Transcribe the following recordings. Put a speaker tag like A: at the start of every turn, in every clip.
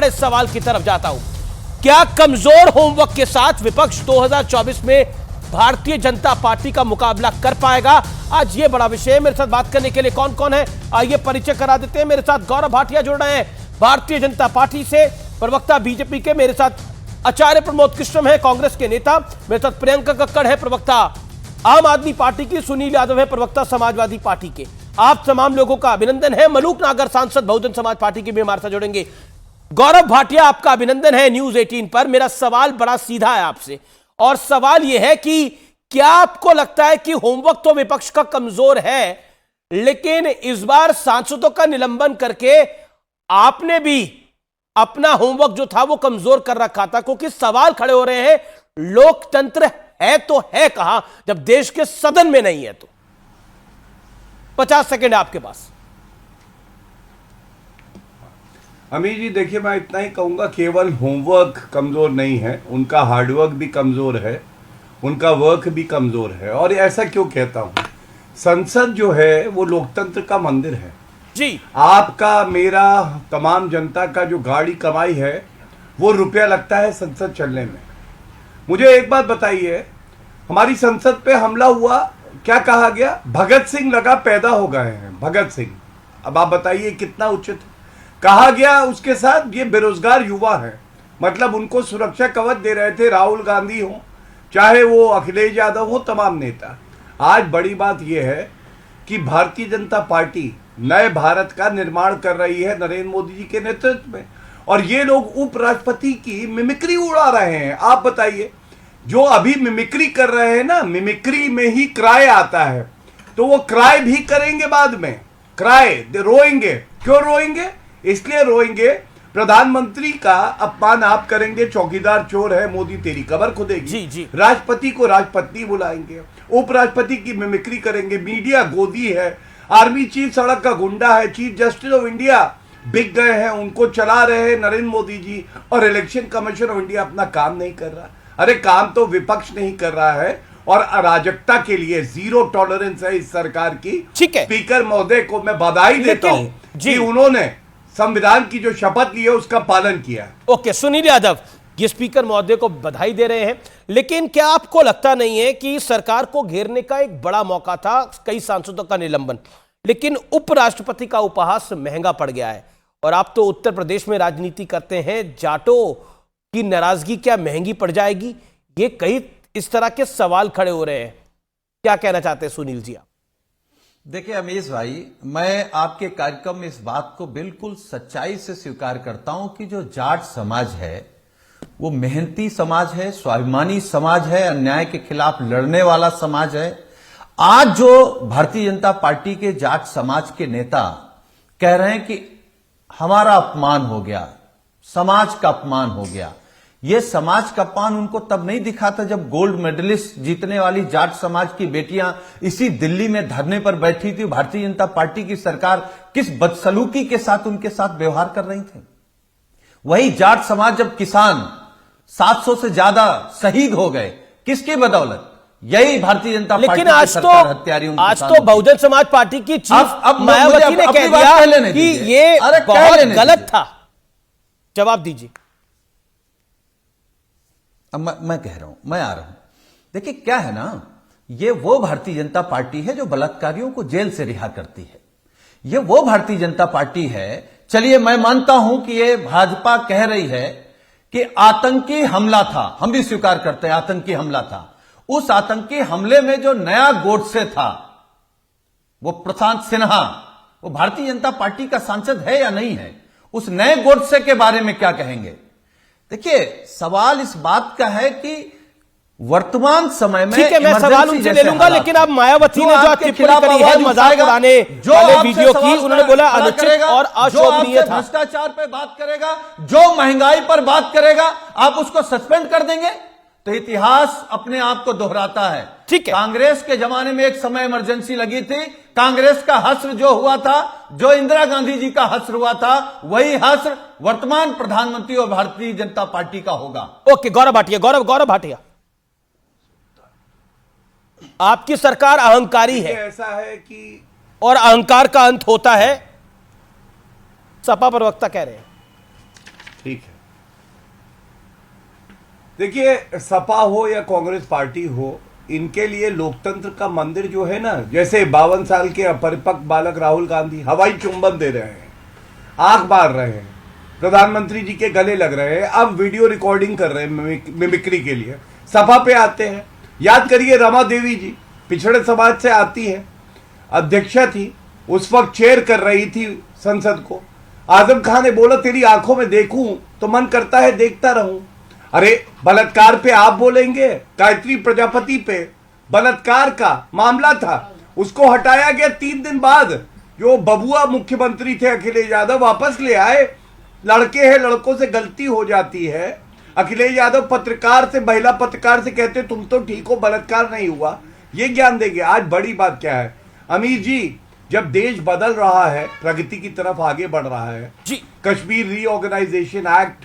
A: बड़े सवाल की तरफ जाता हूं। क्या कमजोर होमवर्क के साथ विपक्ष 2024 में भारतीय जनता पार्टी का मुकाबला कर पाएगा? आज ये बड़ा विषय है। मेरे साथ बात करने के लिए कौन कौन है, आइए परिचय करा देते हैं। मेरे साथ गौरव भाटिया जुड़ रहे हैं भारतीय जनता पार्टी से, प्रवक्ता बीजेपी के। मेरे साथ आचार्य प्रमोद कृष्णम है, कांग्रेस के नेता। मेरे साथ प्रियंका कक्कड़ है, प्रवक्ता आम आदमी पार्टी की। सुनील यादव है, प्रवक्ता समाजवादी पार्टी के। आप तमाम लोगों का अभिनंदन है। मलूक नागर, सांसद बहुजन समाज पार्टी के भी हमारे साथ जुड़ेंगे। गौरव भाटिया, आपका अभिनंदन है न्यूज 18 पर। मेरा सवाल बड़ा सीधा है आपसे, और सवाल यह है कि क्या आपको लगता है कि होमवर्क तो विपक्ष का कमजोर है, लेकिन इस बार सांसदों का निलंबन करके आपने भी अपना होमवर्क जो था वो कमजोर कर रखा था? क्योंकि सवाल खड़े हो रहे हैं, लोकतंत्र है तो है कहां जब देश के सदन में नहीं है? तो 50 सेकंड आपके पास।
B: अमीर जी देखिए, मैं इतना ही कहूंगा, केवल होमवर्क कमजोर नहीं है, उनका हार्डवर्क भी कमजोर है, उनका वर्क भी कमजोर है। और ऐसा क्यों कहता हूं? संसद जो है वो लोकतंत्र का मंदिर है
A: जी।
B: आपका, मेरा, तमाम जनता का जो गाड़ी कमाई है वो रुपया लगता है संसद चलने में। मुझे एक बात बताइए, हमारी संसद पे हमला हुआ, क्या कहा गया? भगत सिंह लगा पैदा हो गए हैं, भगत सिंह। अब आप बताइए कितना उचित कहा गया। उसके साथ ये बेरोजगार युवा है, मतलब उनको सुरक्षा कवच दे रहे थे, राहुल गांधी हो, चाहे वो अखिलेश यादव हो, तमाम नेता। आज बड़ी बात यह है कि भारतीय जनता पार्टी नए भारत का निर्माण कर रही है नरेंद्र मोदी जी के नेतृत्व में, और ये लोग उपराष्ट्रपति की मिमिक्री उड़ा रहे हैं। आप बताइए, जो अभी मिमिक्री कर रहे हैं ना, मिमिक्री में ही क्राय आता है, तो वो क्राय भी करेंगे बाद में। क्राय रोएंगे, क्यों रोएंगे? इसलिए रोएंगे, प्रधानमंत्री का अपमान आप करेंगे, चौकीदार चोर है, मोदी तेरी कबर खुदेगी।
A: जी जी।
B: राष्ट्रपति को राष्ट्रपति बुलाएंगे, उपराष्ट्रपति की मिमिक्री करेंगे, मीडिया गोदी है, आर्मी चीफ सड़क का गुंडा है, चीफ जस्टिस ऑफ इंडिया बिक गए हैं, उनको चला रहे हैं नरेंद्र मोदी जी, और इलेक्शन कमीशन ऑफ इंडिया अपना काम नहीं कर रहा। अरे काम तो विपक्ष नहीं कर रहा है, और अराजकता के लिए जीरो टॉलरेंस है इस सरकार की।
A: ठीक है।
B: स्पीकर महोदय को मैं बधाई देता हूं कि उन्होंने संविधान की जो शपथ ली है उसका पालन किया।
A: ओके, सुनील यादव, ये स्पीकर महोदय को बधाई दे रहे हैं, लेकिन क्या आपको लगता नहीं है कि सरकार को घेरने का एक बड़ा मौका था कई सांसदों का निलंबन, लेकिन उपराष्ट्रपति का उपहास महंगा पड़ गया है? और आप तो उत्तर प्रदेश में राजनीति करते हैं, जाटों की नाराजगी क्या महंगी पड़ जाएगी? ये कई इस तरह के सवाल खड़े हो रहे हैं। क्या कहना चाहते हैं सुनील जी आप?
C: देखिए अमीश भाई, मैं आपके कार्यक्रम में इस बात को बिल्कुल सच्चाई से स्वीकार करता हूं कि जो जाट समाज है वो मेहनती समाज है, स्वाभिमानी समाज है, अन्याय के खिलाफ लड़ने वाला समाज है। आज जो भारतीय जनता पार्टी के जाट समाज के नेता कह रहे हैं कि हमारा अपमान हो गया, समाज का अपमान हो गया, यह समाज का अपमान उनको तब नहीं दिखा था जब गोल्ड मेडलिस्ट जीतने वाली जाट समाज की बेटियां इसी दिल्ली में धरने पर बैठी थी। भारतीय जनता पार्टी की सरकार किस बदसलूकी के साथ उनके साथ व्यवहार कर रही थी। वही जाट समाज, जब किसान 700 से ज्यादा शहीद हो गए, किसकी बदौलत? यही भारतीय जनता पार्टी
A: लेकिन आज तो बहुजन समाज पार्टी की चीफ मायावती ने कह दिया कि ये बहुत गलत था। जवाब दीजिए।
C: अब मैं कह रहा हूं, मैं आ रहा हूं। देखिए क्या है ना, ये वो भारतीय जनता पार्टी है जो बलात्कारियों को जेल से रिहा करती है। ये वो भारतीय जनता पार्टी है, चलिए मैं मानता हूं कि ये भाजपा कह रही है कि आतंकी हमला था, हम भी स्वीकार करते हैं आतंकी हमला था। उस आतंकी हमले में जो नया गोडसे था, वो प्रशांत सिन्हा, वो भारतीय जनता पार्टी का सांसद है या नहीं है? उस नए गोडसे के बारे में क्या कहेंगे? देखिए सवाल इस बात का है कि वर्तमान समय में,
A: ठीक है, मैं सवाल उनसे ले लूंगा, लेकिन अब मायावती ने जो टिप्पणी करी है मजाक उड़ाने वाले वीडियो की, उन्होंने बोला अनुचित और अशोभनीय था।
C: भ्रष्टाचार पे बात करेगा, जो महंगाई पर बात करेगा, आप उसको सस्पेंड कर देंगे? तो इतिहास अपने आप को दोहराता है।
A: ठीक है।
C: कांग्रेस के जमाने में एक समय इमरजेंसी लगी थी, कांग्रेस का हश्र जो हुआ था, जो इंदिरा गांधी जी का हश्र हुआ था, वही हश्र वर्तमान प्रधानमंत्री और भारतीय जनता पार्टी का होगा।
A: ओके, गौरव भाटिया, गौरव भाटिया, आपकी सरकार अहंकारी है,
B: ऐसा है कि
A: और अहंकार का अंत होता है, सपा प्रवक्ता कह रहे हैं।
B: ठीक है। देखिए, सपा हो या कांग्रेस पार्टी हो, इनके लिए लोकतंत्र का मंदिर जो है ना, जैसे 52 साल के अपरिपक्व बालक राहुल गांधी हवाई चुंबन दे रहे हैं, आंख मार रहे हैं, प्रधानमंत्री जी के गले लग रहे हैं, अब वीडियो रिकॉर्डिंग कर रहे हैं मिमिक्री के लिए, सपा पे आते हैं। याद करिए, रमा देवी जी पिछड़े समाज से आती है, अध्यक्षा थी, उस वक्त चेयर कर रही थी संसद को। आजम खान ने बोला तेरी आंखों में देखूं तो मन करता है देखता रहूं। अरे बलात्कार पे आप बोलेंगे, गायत्री प्रजापति पे बलात्कार का मामला था, उसको हटाया गया 3 दिन बाद। जो बबुआ मुख्यमंत्री थे अखिलेश यादव वापस ले आए। लड़के हैं, लड़कों से गलती हो जाती है। अखिलेश यादव पत्रकार से, महिला पत्रकार से कहते तुम तो ठीक हो, बलात्कार नहीं हुआ। ये ज्ञान देंगे। आज बड़ी बात क्या है अमीर जी, जब देश बदल रहा है, प्रगति की तरफ आगे बढ़ रहा है
A: जी,
B: कश्मीर रीऑर्गेनाइजेशन एक्ट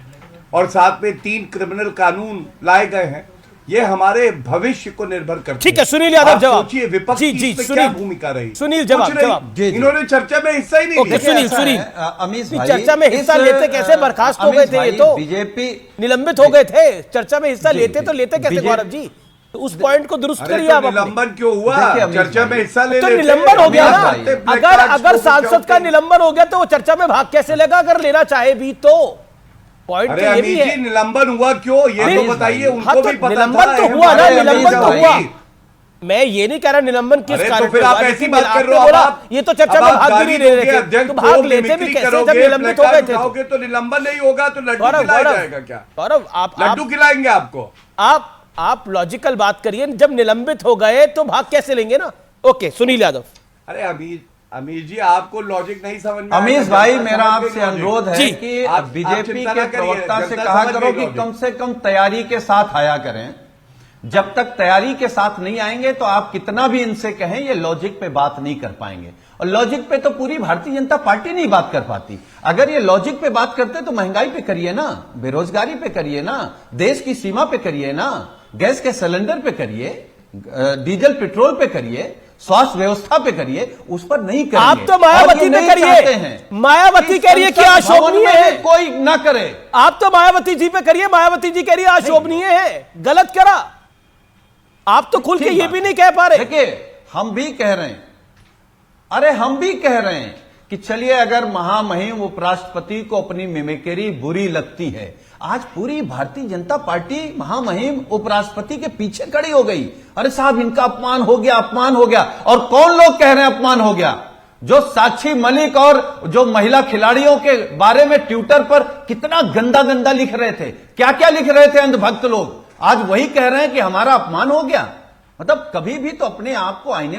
B: और साथ में 3 क्रिमिनल कानून लाए गए हैं, ये हमारे भविष्य को निर्भर करते हैं।
A: ठीक है, सुनील यादव
B: आप
A: जवाब।
B: सोचिए विपक्ष
A: जी,
B: की
A: जी,
B: इसमें
A: सुनील,
B: क्या भूमिका रही।
A: सुनील
B: कुछ
A: जवाब,
B: नहीं।
A: जवाब।
C: जी, जी।
B: इन्होंने चर्चा में हिस्सा ही नहीं
A: ओके,
B: लिया।
A: सुनील,
C: ऐसा
A: सुनील।
C: है, अमीश
A: नहीं,
C: भाई,
A: चर्चा में हिस्सा लेते कैसे बर्खास्त हो गए थे? ये तो
C: बीजेपी
A: निलंबित हो गए थे। चर्चा में हिस्सा
C: जी,
A: लेते
C: जी।
A: तो लेते कैसे
C: बीजेपी
A: गौरव जी? तो उस पॉइंट को दुरुस्त
B: अरे
A: करिए
B: तो
A: आप अपने।
B: निलंबन क्यों हुआ?
C: देखिए अमीर
B: चर्चा
C: भाई,
B: में हिस्सा ले
A: तो
B: लेते।
A: निलंबन हो गया ना।
C: अमीर भाई,
A: अगर सांसद का निलंबन हो गया तो वो चर्चा में भाग कैसे लेगा, अगर लेना चाहे भी तो? पॉइंट
B: अरे
A: तो ये भी
B: अमीर जी,
A: है।
B: निलंबन हुआ क्यों, ये
C: अमीर
B: तो बताइए।
C: भाई,
B: उनको
A: हाँ, तो
B: भी पता
A: निलंबन
B: था,
A: तो
B: अहम
A: हुआ ना,
B: बात है,
A: निलंबन तो
B: अमीर
A: हुआ।
B: भाई।
A: मैं ये नहीं कह रहा निलंबन किस
B: अरे
A: कारण
B: तो फिर
A: से
B: आप
A: हुआ,
B: ऐसी
A: लेकिन
B: बात कर रहे हो।
A: आपने बोला
B: आप
A: ये तो चर्चा
B: अब
A: में
B: आप
A: भाग भी
B: गाली
A: नहीं ले
B: दोगे,
A: रहे थे,
B: अध्यक्ष
A: तो भाग
B: को
A: लेते भी
B: मिमिक्री
A: कैसे जब
B: करोगे,
A: निलंबित हो गए थे?
B: उठाओगे तो निलंबन नहीं होगा तो लड्डू
A: गौरव,
B: खिलाया
A: गौरव,
B: जाएगा क्या?
A: गौरव,
B: लड्डू खिलाएंगे आपको?
A: आप लॉजिकल बात करिए। जब निलंबित हो गए तो भाग कैसे लेंगे ना? ओके, सुनील यादव।
B: अरे अमीर जी, आपको लॉजिक नहीं समझ में
C: अमीश
B: आएगा,
C: भाई,
B: जनता
C: मेरा
B: समझ
C: आपसे
B: गई
C: अनुरोध है
A: जी,
C: कि
B: आप
C: बीजेपी
B: चिंता
C: के
B: ना करिए,
C: प्रवक्ता से
B: जनता
C: कहा
B: समझ
C: करो
B: गई
C: कि
B: लॉजिक।
C: कम से कम तैयारी के साथ आया करें। जब तक तैयारी के साथ नहीं आएंगे तो आप कितना भी इनसे कहें, ये लॉजिक पे बात नहीं कर पाएंगे। और लॉजिक पे तो पूरी भारतीय जनता पार्टी नहीं बात कर पाती। अगर ये लॉजिक पे बात करते तो महंगाई पे करिए ना, बेरोजगारी पे करिए ना, देश की सीमा पे करिए ना, गैस के सिलेंडर पे करिए, डीजल पेट्रोल पे करिए, स्वास्थ्य व्यवस्था पे करिए, उस पर नहीं करिए।
A: आप तो मायावती पे करिए। मायावती कह रही है कि अशोभनीय है,
C: कोई ना करे।
A: आप तो मायावती जी पे करिए। मायावती जी कह रही है अशोभनीय है, गलत करा। आप तो खुल के ये भी नहीं कह पा रहे।
C: देखिए, हम भी कह रहे हैं, अरे हम भी कह रहे हैं कि चलिए, अगर महामहिम उपराष्ट्रपति को अपनी मिमिक्री बुरी लगती है, आज पूरी भारतीय जनता पार्टी महामहिम उपराष्ट्रपति के पीछे खड़ी हो गई। अरे साहब, इनका अपमान हो गया, अपमान हो गया। और कौन लोग कह रहे हैं अपमान हो गया? जो साक्षी मलिक और जो महिला खिलाड़ियों के बारे में ट्विटर पर कितना गंदा गंदा लिख रहे थे, क्या क्या लिख रहे थे अंधभक्त लोग, आज वही कह रहे हैं कि हमारा अपमान हो गया। मतलब कभी भी तो अपने आप को आईने